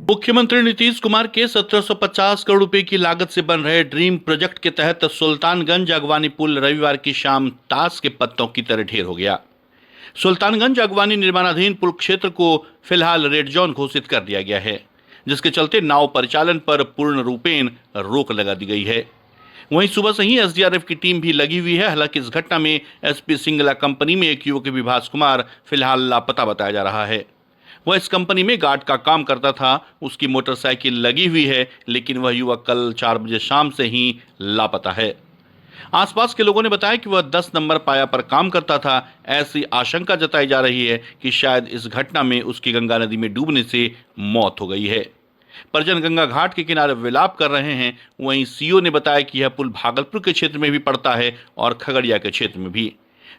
मुख्यमंत्री नीतीश कुमार के 1750 करोड़ रुपए की लागत से बन रहे ड्रीम प्रोजेक्ट के तहत सुल्तानगंज अगवानी पुल रविवार की शाम ताश के पत्तों की तरह ढेर हो गया। सुल्तानगंज अगवानी निर्माणाधीन पुल क्षेत्र को फिलहाल रेड जोन घोषित कर दिया गया है, जिसके चलते नाव परिचालन पर पूर्ण रूपेण रोक लगा दी गई है। वहीं सुबह से ही एसडीआरएफ की टीम भी लगी हुई है। हालांकि इस घटना में एसपी सिंगला कंपनी में एक युवक विभास कुमार फिलहाल लापता बताया जा रहा है। वह इस कंपनी में गार्ड का काम करता था। उसकी मोटरसाइकिल लगी हुई है, लेकिन वह युवक कल 4 बजे शाम से ही लापता है। आसपास के लोगों ने बताया कि वह 10 नंबर पाया पर काम करता था। ऐसी आशंका जताई जा रही है कि शायद इस घटना में उसकी गंगा नदी में डूबने से मौत हो गई है। परिजन गंगा घाट के किनारे विलाप कर रहे हैं। वहीं सीओ ने बताया कि यह पुल भागलपुर के क्षेत्र में भी पड़ता है और खगड़िया के क्षेत्र में भी,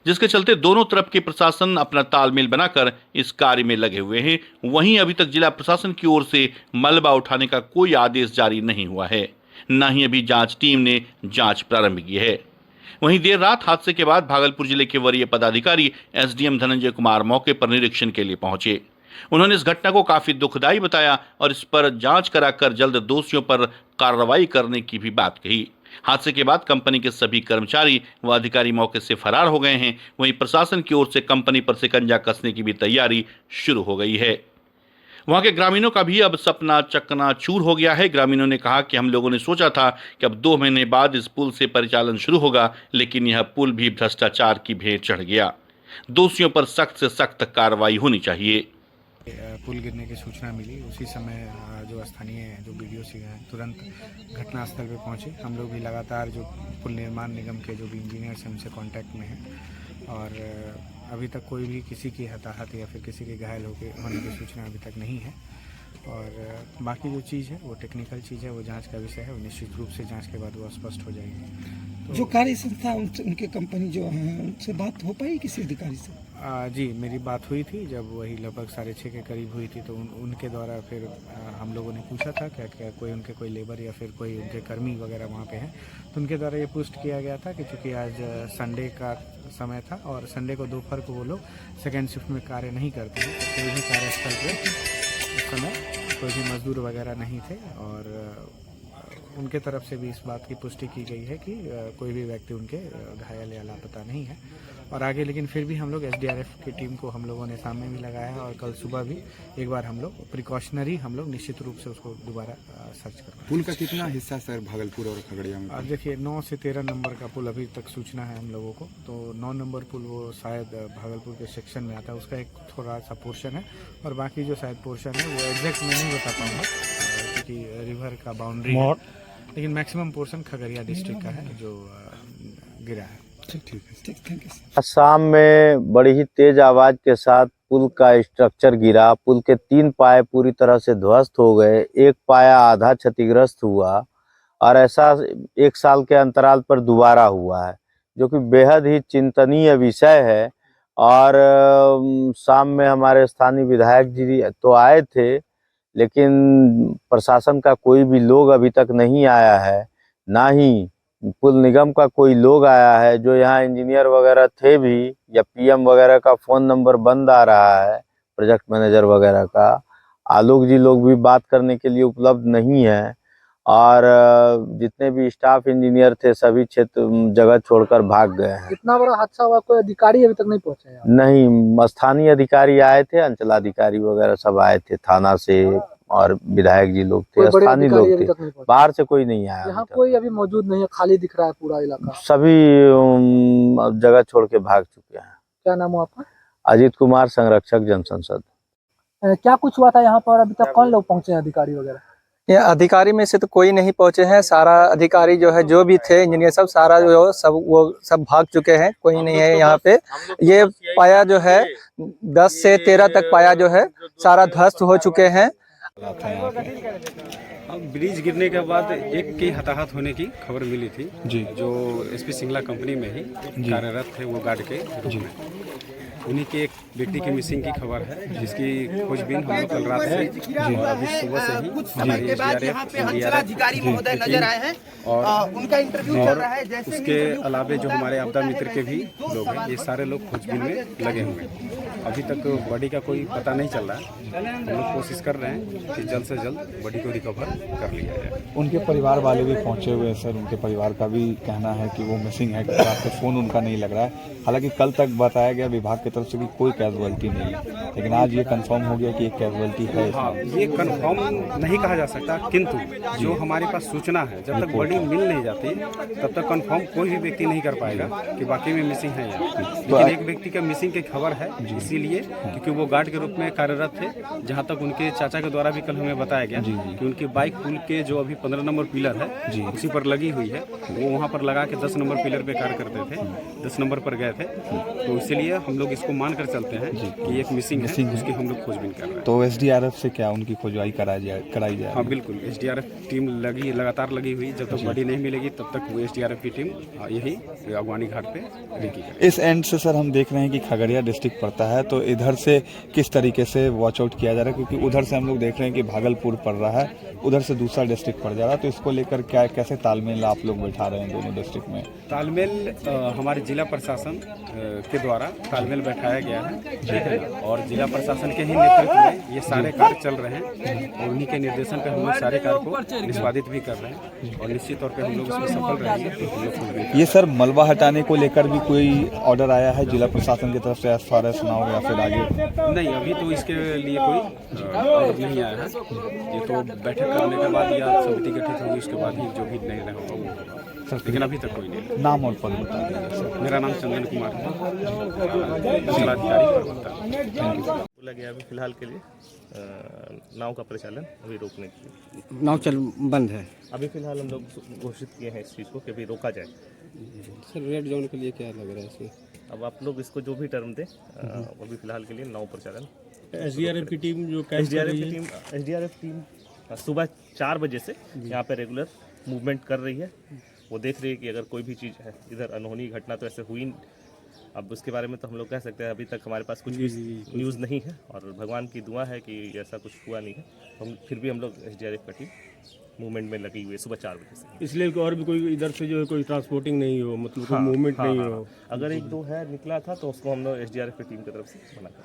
जिसके चलते दोनों तरफ के प्रशासन अपना तालमेल बनाकर इस कार्य में लगे हुए हैं। वहीं अभी तक जिला प्रशासन की ओर से मलबा उठाने का कोई आदेश जारी नहीं हुआ है, न ही अभी जांच टीम ने जांच प्रारंभ की है। वहीं देर रात हादसे के बाद भागलपुर जिले के वरीय पदाधिकारी एसडीएम धनंजय कुमार मौके पर निरीक्षण के लिए पहुंचे। उन्होंने इस घटना को काफी दुखदायी बताया और इस पर जांच कराकर जल्द दोषियों पर कार्रवाई करने की भी बात कही। हादसे के बाद कंपनी के सभी कर्मचारी व अधिकारी मौके से फरार हो गए हैं। वहीं प्रशासन की ओर से कंपनी पर शिकंजा कसने की भी तैयारी शुरू हो गई है। वहां के ग्रामीणों का भी अब सपना चकनाचूर हो गया है। ग्रामीणों ने कहा कि हम लोगों ने सोचा था कि अब 2 महीने बाद इस पुल से परिचालन शुरू होगा, लेकिन यह पुल भी भ्रष्टाचार की भेंट चढ़ गया। दोषियों पर सख्त से सख्त कार्रवाई होनी चाहिए। पुल गिरने की सूचना मिली, उसी समय जो स्थानीय जो BDO हैं तुरंत घटनास्थल पर पहुंचे। हम लोग भी लगातार जो पुल निर्माण निगम के जो भी इंजीनियर्स हैं उनसे कांटेक्ट में हैं और अभी तक कोई भी किसी की हताहत या फिर किसी के घायल होने की सूचना अभी तक नहीं है। और बाकी जो चीज़ है वो टेक्निकल चीज़ है, वो जांच का विषय है। वो निश्चित रूप से जांच के बाद वो स्पष्ट हो जाएगी। तो जो कार्य संस्था उनके कंपनी जो है उनसे बात हो पाई किसी अधिकारी से? जी मेरी बात हुई थी, जब वही लगभग 6:30 के करीब हुई थी। तो उनके द्वारा फिर हम लोगों ने पूछा था क्या कोई लेबर या फिर कोई उनके कर्मी वगैरह वहाँ पे हैं। तो उनके द्वारा ये पुष्ट किया गया था कि चूँकि आज संडे का समय था और संडे को दोपहर को वो लोग सेकेंड शिफ्ट में कार्य नहीं करते हैं, तो कोई भी कार्यस्थल पर उस समय कोई भी मजदूर वगैरह नहीं थे। और उनके तरफ से भी इस बात की पुष्टि की गई है कि कोई भी व्यक्ति उनके घायल या लापता नहीं है। और आगे लेकिन फिर भी हम लोग एसडीआरएफ की टीम को हम लोगों ने सामने भी लगाया है और कल सुबह भी एक बार हम लोग प्रिकॉशनरी हम लोग निश्चित रूप से उसको दोबारा सर्च करेंगे। पुल का कितना हिस्सा सर भागलपुर और खगड़िया में? अब देखिए 9 से 13 नंबर का पुल अभी तक सूचना है हम लोगों को। तो 9 नंबर पुल वो शायद भागलपुर के सेक्शन में आता है, उसका एक थोड़ा सा पोर्शन है और बाकी जो शायद पोर्शन है वो एग्जैक्ट मैं नहीं बता पाऊँगा क्योंकि रिवर का बाउंड्री है, लेकिन मैक्सिमम पोर्शन खगड़िया डिस्ट्रिक्ट का है जो गिरा है। ठीक, थैंक यू। शाम में बड़ी ही तेज आवाज के साथ पुल का स्ट्रक्चर गिरा। पुल के 3 पाए पूरी तरह से ध्वस्त हो गए, एक पाया आधा क्षतिग्रस्त हुआ और ऐसा 1 साल के अंतराल पर दोबारा हुआ है, जो कि बेहद ही चिंतनीय विषय है। और शाम में हमारे स्थानीय विधायक जी तो आए थे, लेकिन प्रशासन का कोई भी लोग अभी तक नहीं आया है, ना ही पुल निगम का कोई लोग आया है। जो यहाँ इंजीनियर वगैरह थे भी या पीएम वगैरह का फ़ोन नंबर बंद आ रहा है, प्रोजेक्ट मैनेजर वगैरह का, आलोक जी लोग भी बात करने के लिए उपलब्ध नहीं है। और जितने भी स्टाफ इंजीनियर थे सभी क्षेत्र जगह छोड़कर भाग गए हैं। इतना बड़ा हादसा हुआ, कोई अधिकारी अभी तक नहीं पहुंचे हैं? नहीं, स्थानीय अधिकारी आए थे, अंचलाधिकारी वगैरह सब आए थे थाना से और विधायक जी लोग थे, स्थानीय लोग थे, बाहर से कोई नहीं आया। यहाँ कोई अभी मौजूद नहीं है, खाली दिख रहा है पूरा इलाका। सभी जगह छोड़ के भाग चुके हैं। क्या नाम है आपका? अजीत कुमार, संरक्षक जनसंसद। क्या कुछ हुआ था यहाँ पर? अभी तक कौन लोग पहुंचे हैं अधिकारी वगैरह? ये अधिकारी में से तो कोई नहीं पहुंचे हैं। सारा अधिकारी जो है, जो भी थे इंजीनियर सब, सारा जो सब भाग चुके हैं, कोई नहीं है यहाँ पे। ये पाया जो है 10 से 13 तक पाया जो है सारा ध्वस्त हो चुके हैं। अब ब्रिज गिरने के बाद एक की हताहत होने की खबर मिली थी जी, जो एसपी सिंगला कंपनी में ही कार्यरत थे वो गार्ड के रूप में। उन्हीं के एक बेटी की मिसिंग की खबर है, जिसकी खोजबीन हम लोग कल रात से और अभी सुबह से ही हमारी अधिकारी महोदय नजर आए हैं और उनका इंटरव्यू चल रहा है। जैसे उसके अलावे जो हमारे आपदा मित्र के भी लोग हैं, ये सारे लोग खोजबीन में लगे हुए हैं। अभी तक बॉडी का कोई पता नहीं चल रहा है। हम लोग कोशिश कर रहे हैं कि जल्द से जल्द बॉडी को रिकवर कर लिया जाए। उनके परिवार वाले भी पहुंचे हुए हैं सर, उनके परिवार का भी कहना है कि वो मिसिंग है, आपको फ़ोन उनका नहीं लग रहा है। हालांकि कल तक बताया गया विभाग की तरफ से कि कोई कैजुअलिटी नहीं है, लेकिन आज ये कंफर्म हो गया कि एक कैजुअलिटी है। हाँ, ये कंफर्म नहीं कहा जा सकता, किंतु जो हमारे पास सूचना है, जब तक बॉडी मिल नहीं जाती तब तक कंफर्म कोई भी व्यक्ति नहीं कर पाएगा कि वाकई में मिसिंग है या नहीं। लेकिन एक व्यक्ति का मिसिंग की खबर है, इसीलिए क्योंकि वो गार्ड के रूप में कार्यरत थे। जहाँ तक उनके चाचा के द्वारा भी कल हमें बताया गया कि उनकी बाइक पुल के जो अभी 15 नंबर पिलर है उसी पर लगी हुई है, वो वहाँ पर लगा के 10 नंबर पिलर पे कार्य करते थे, 10 नंबर पर गए थे। तो इसीलिए हम लोग इसको मान कर चलते हैं कि एक मिसिंग है, उसकी हम लोग खोजबीन कर रहे हैं। तो SDRF से क्या उनकी खोजवाई कराई जाए? हाँ बिल्कुल, SDRF टीम लगातार लगी हुई। जब तक बॉडी नहीं मिलेगी तब तक वो SDRF की टीम यही अगवानी घाट पे रुकी है। इस एंड से सर हम देख रहे हैं कि खगड़िया डिस्ट्रिक्ट पड़ता है, तो इधर से किस तरीके से वॉच आउट किया जा रहा है? क्योंकि उधर से हम लोग देख रहे हैं कि भागलपुर पड़ रहा है, उधर से दूसरा डिस्ट्रिक्ट पड़ जा रहा है, तो इसको लेकर क्या कैसे तालमेल आप लोग बैठा रहे हैं दोनों डिस्ट्रिक्ट में? तालमेल हमारे जिला प्रशासन के द्वारा तालमेल बैठाया गया है, ठीक है, और जिला प्रशासन के ही नेतृत्व में ये सारे कार्य चल रहे हैं और उन्हीं के निर्देशन पे हम लोग सारे कार्य को निष्पादित भी कर रहे हैं और निश्चित तौर पे हम लोग इसमें सफल रहेंगे। ये सर मलबा हटाने को लेकर भी कोई ऑर्डर आया है जिला प्रशासन की तरफ से, एस फार एस सुनाओ या फिर आगे? नहीं, अभी तो इसके लिए कोई ऑर्डर नहीं आया है। ये तो बैठक करने के बाद या समिति गठित होगी, उसके बाद ही जो भी निर्णय होगा वो होगा, लेकिन अभी तक कोई नहीं। नाम और पद बता दीजिए सर। मेरा नाम चंदन कुमार है, जिलाधिकारी परबत्ता। बोला गया अभी फिलहाल के लिए नाव का प्रचालन अभी रोकने के लिए। नाव चल बंद है अभी फिलहाल हम लोग घोषित किए हैं इस चीज़ को कि अभी रोका जाए। सर रेड जोन के लिए क्या लग रहा है इसमें? अब आप लोग इसको जो भी टर्म दें, अभी फिलहाल के लिए नाव प्रचालन। SDRF की टीम जो SDRF टीम सुबह 4 बजे से यहाँ पे रेगुलर मूवमेंट कर रही है। वो देख रही है कि अगर कोई भी चीज़ है, इधर अनहोनी घटना तो ऐसे हुई, अब उसके बारे में तो हम लोग कह सकते हैं अभी तक हमारे पास कुछ भी न्यूज़ नहीं है और भगवान की दुआ है कि ऐसा कुछ हुआ नहीं है। हम फिर भी हम लोग SDRF का टीम मूवमेंट में लगी हुई है सुबह 4 बजे से, इसलिए और भी कोई इधर से जो है कोई ट्रांसपोर्टिंग नहीं हो, मतलब कोई मूवमेंट नहीं हो। अगर 1-2 है निकला था तो उसको हम लोग SDRF की टीम की तरफ से मना कर।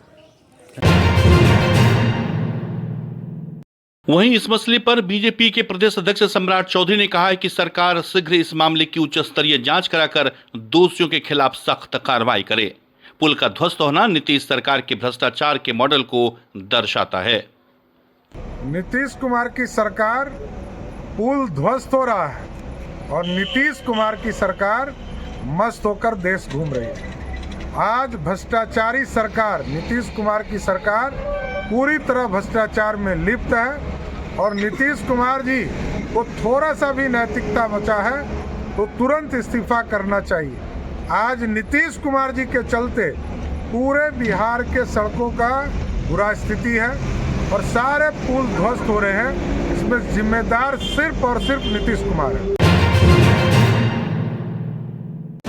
वहीं इस मसले पर बीजेपी के प्रदेश अध्यक्ष सम्राट चौधरी ने कहा है कि सरकार शीघ्र इस मामले की उच्च स्तरीय जांच कराकर दोषियों के खिलाफ सख्त कार्रवाई करे। पुल का ध्वस्त होना नीतीश सरकार के भ्रष्टाचार के मॉडल को दर्शाता है। नीतीश कुमार की सरकार पुल ध्वस्त हो रहा है और नीतीश कुमार की सरकार मस्त होकर देश घूम रही है। आज भ्रष्टाचारी सरकार, नीतीश कुमार की सरकार पूरी तरह भ्रष्टाचार में लिप्त है और नीतीश कुमार जी को थोड़ा सा भी नैतिकता बचा है तो तुरंत इस्तीफा करना चाहिए। आज नीतीश कुमार जी के चलते पूरे बिहार के सड़कों का बुरा स्थिति है और सारे पुल ध्वस्त हो रहे हैं। इसमें जिम्मेदार सिर्फ और सिर्फ नीतीश कुमार है।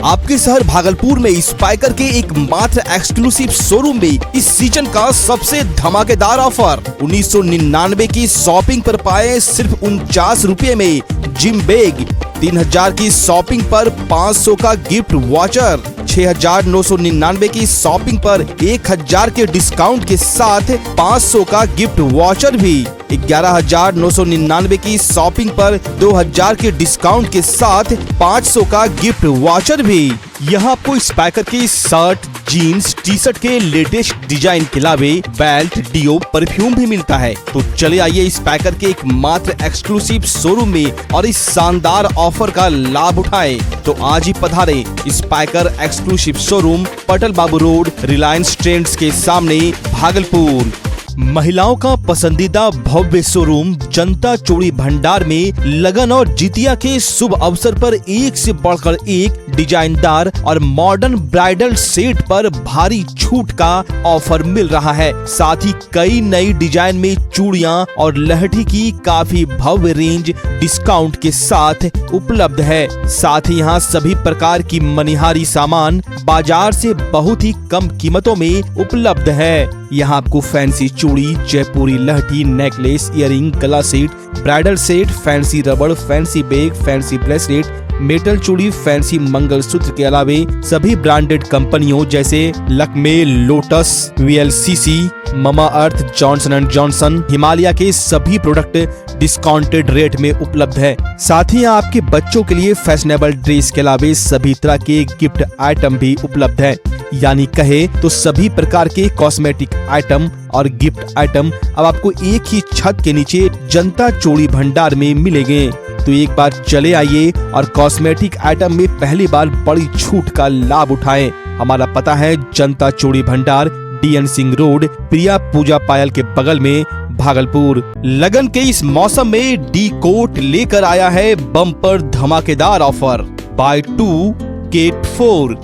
आपके शहर भागलपुर में स्पाइकर के एक मात्र एक्सक्लूसिव शोरूम में इस सीजन का सबसे धमाकेदार ऑफर 1999 की शॉपिंग पर पाए सिर्फ 49 रुपए में जिम बैग, 3000 की शॉपिंग पर 500 का गिफ्ट वाचर, 6999 की शॉपिंग पर 1000 के डिस्काउंट के साथ 500 का गिफ्ट वाचर भी, 11999 की शॉपिंग पर 2000 के डिस्काउंट के साथ 500 का गिफ्ट वाचर भी। यहाँ आपको स्पाइकर के शर्ट, जीन्स, टी शर्ट के लेटेस्ट डिजाइन के अलावे बेल्ट, डिओ, परफ्यूम भी मिलता है। तो चले आइए स्पाइकर के एक मात्र एक्सक्लूसिव शोरूम में और इस शानदार ऑफर का लाभ उठाएं। तो आज ही पधारें स्पाइकर एक्सक्लूसिव शोरूम, पटल बाबू रोड, रिलायंस ट्रेंड्स के सामने, भागलपुर। महिलाओं का पसंदीदा भव्य शोरूम जनता चूड़ी भंडार में लगन और जितिया के शुभ अवसर पर एक से बढ़कर एक डिजाइनदार और मॉडर्न ब्राइडल सेट पर भारी छूट का ऑफर मिल रहा है। साथ ही कई नई डिजाइन में चूड़ियां और लहठी की काफी भव्य रेंज डिस्काउंट के साथ उपलब्ध है। साथ ही यहाँ सभी प्रकार की मनिहारी सामान बाजार से बहुत ही कम कीमतों में उपलब्ध है। यहाँ आपको फैंसी चूड़ी, जयपुरी लहठी, नेकलेस, इयररिंग, गला सेट, ब्राइडल सेट, फैंसी रबड़, fancy bag, fancy bracelet, metal चूड़ी, फैंसी मंगलसूत्र के अलावे सभी ब्रांडेड कंपनियों जैसे Lakme, lotus, VLCC, mama earth, Johnson and Johnson, Himalaya के सभी प्रोडक्ट डिस्काउंटेड रेट में उपलब्ध है। साथ ही आपके बच्चों के लिए फैशनेबल ड्रेस के अलावे सभी तरह के गिफ्ट आइटम भी उपलब्ध है। यानी कहे तो सभी प्रकार के कॉस्मेटिक आइटम और गिफ्ट आइटम अब आपको एक ही छत के नीचे जनता चूड़ी भंडार में मिलेंगे। तो एक बार चले आइए और कॉस्मेटिक आइटम में पहली बार बड़ी छूट का लाभ उठाएं। हमारा पता है जनता चूड़ी भंडार, DN सिंह रोड, प्रिया पूजा पायल के बगल में, भागलपुर। लगन के इस मौसम में डी कोट लेकर आया है बम्पर धमाकेदार offer, buy 2 get 4।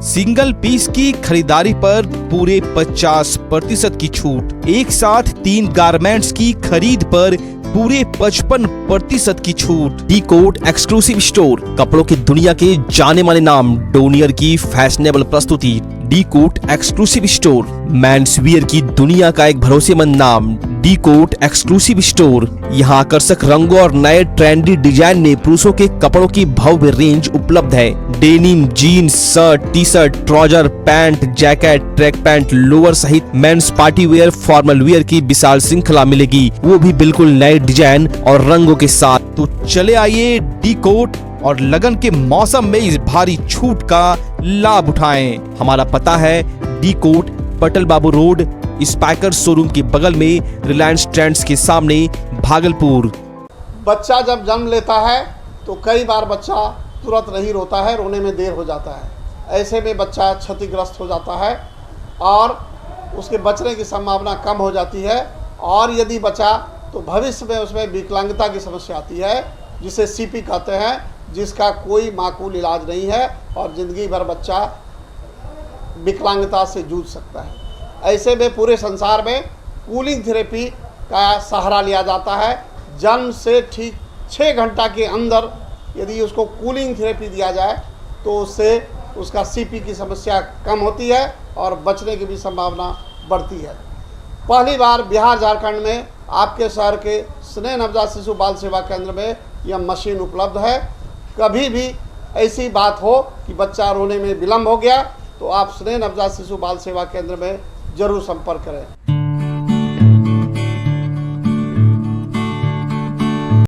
Single piece की खरीदारी पर पूरे 50% की छूट। एक साथ 3 गारमेंट्स की खरीद पर पूरे 55% की छूट। डी कोट एक्सक्लूसिव स्टोर, कपड़ों की दुनिया के जाने माने नाम डोनियर की फैशनेबल प्रस्तुति। D'cot exclusive store, men's wear की दुनिया का एक भरोसेमंद नाम। डी कोट एक्सक्लूसिव स्टोर, यहाँ आकर्षक रंगों और नए ट्रेंडी डिजाइन में पुरुषों के कपड़ों की भव्य रेंज उपलब्ध है। Denim, jeans, shirt, T shirt, trouser, pant, jacket, track pant, lower सहित men's party wear, formal wear की विशाल श्रृंखला मिलेगी, वो भी बिल्कुल नए डिजाइन और रंगों के साथ। तो चले आइए डी कोट और लगन के मौसम में इस भारी छूट का लाभ उठाएं। हमारा पता है डी कोट, पटल बाबू रोड, स्पाइकर शोरूम के बगल में, रिलायंस ट्रेंड्स के सामने, भागलपुर। बच्चा जब जन्म लेता है तो कई बार बच्चा तुरंत नहीं रोता है, रोने में देर हो जाता है। ऐसे में बच्चा क्षतिग्रस्त हो जाता है और उसके बचने की संभावना कम हो जाती है। और यदि बचा तो भविष्य में उसमें विकलांगता की समस्या आती है, जिसे CP कहते हैं, जिसका कोई माकूल इलाज नहीं है और ज़िंदगी भर बच्चा विकलांगता से जूझ सकता है। ऐसे में पूरे संसार में कूलिंग थेरेपी का सहारा लिया जाता है। जन्म से ठीक 6 घंटा के अंदर यदि उसको कूलिंग थेरेपी दिया जाए तो उससे उसका CP की समस्या कम होती है और बचने की भी संभावना बढ़ती है। पहली बार बिहार झारखंड में आपके शहर के स्नेह नवजात शिशु बाल सेवा केंद्र में यह मशीन उपलब्ध है। कभी भी ऐसी बात हो कि बच्चा रोने में विलम्ब हो गया तो आप स्नेह नवजात शिशु बाल सेवा केंद्र में जरूर संपर्क करें।